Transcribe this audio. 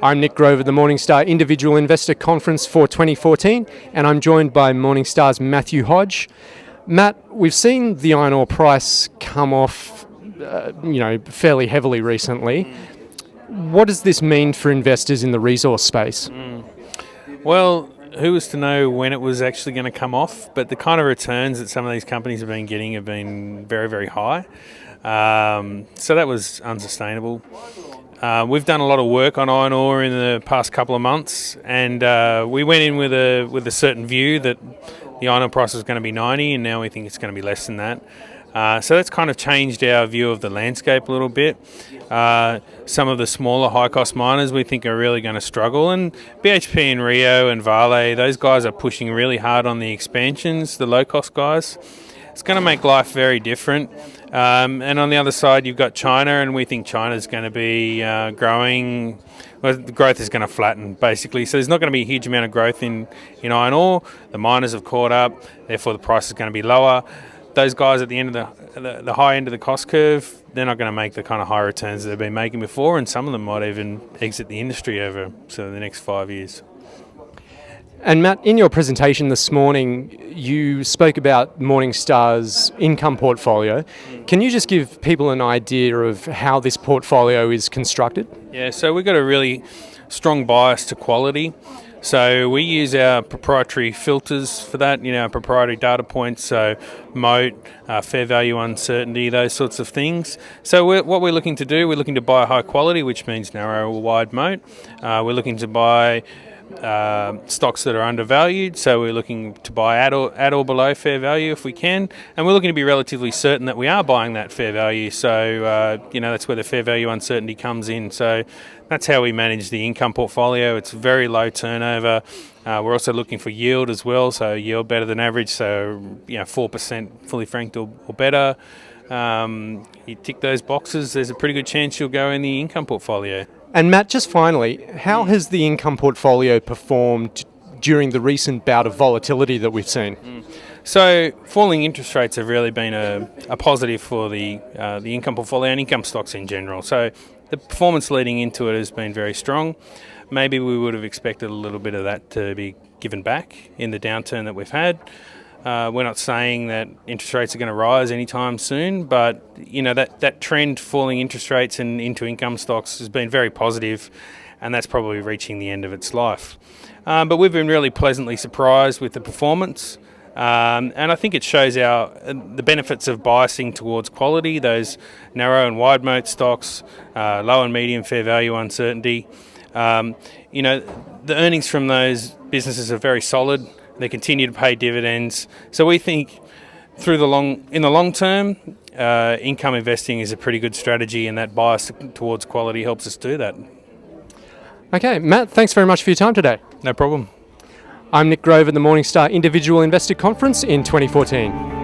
I'm Nick Grover, the Morningstar Individual Investor Conference for 2014, and I'm joined by Morningstar's Matthew Hodge. Matt, we've seen the iron ore price come off, fairly heavily recently. What does this mean for investors in the resource space? Well, who was to know when it was actually going to come off? But the kind of returns that some of these companies have been getting have been very, very high. So that was unsustainable. We've done a lot of work on iron ore in the past couple of months, and we went in with a certain view that the iron ore price was going to be 90, and now we think it's going to be less than that. So that's kind of changed our view of the landscape a little bit. Some of the smaller high-cost miners we think are really going to struggle, and BHP and Rio and Vale, those guys are pushing really hard on the expansions, the low-cost guys. It's going to make life very different. And on the other side, you've got China, and we think China's going to be growing. Well, the growth is going to flatten, basically. So there's not going to be a huge amount of growth in iron ore. The miners have caught up, therefore the price is going to be lower. Those guys at the end of the high end of the cost curve, they're not going to make the kind of high returns that they've been making before, and some of them might even exit the industry over the next 5 years. And Matt, in your presentation this morning, you spoke about Morningstar's income portfolio. Can you just give people an idea of how this portfolio is constructed? Yeah, so we've got a really strong bias to quality. So we use our proprietary filters for that, our proprietary data points, so moat, fair value uncertainty, those sorts of things. So what we're looking to do, we're looking to buy high quality, which means narrow or wide moat. We're looking to buy stocks that are undervalued, so we're looking to buy at or below fair value if we can, and we're looking to be relatively certain that we are buying that fair value, so that's where the fair value uncertainty comes in. So that's how we manage the income portfolio. It's very low turnover. We're also looking for yield as well, so yield better than average, so 4% fully franked or better. You tick those boxes, there's a pretty good chance you'll go in the income portfolio. And Matt, just finally, how has the income portfolio performed during the recent bout of volatility that we've seen? So falling interest rates have really been a positive for the income portfolio and income stocks in general. So the performance leading into it has been very strong. Maybe we would have expected a little bit of that to be given back in the downturn that we've had. We're not saying that interest rates are going to rise anytime soon, but that trend, falling interest rates and into income stocks, has been very positive, and that's probably reaching the end of its life. But we've been really pleasantly surprised with the performance, and I think it shows the benefits of biasing towards quality, those narrow and wide moat stocks, low and medium fair value uncertainty. The earnings from those businesses are very solid. They continue to pay dividends. So we think in the long term, income investing is a pretty good strategy, and that bias towards quality helps us do that. Okay, Matt, thanks very much for your time today. No problem. I'm Nick Grover, the Morningstar Individual Investor Conference in 2014.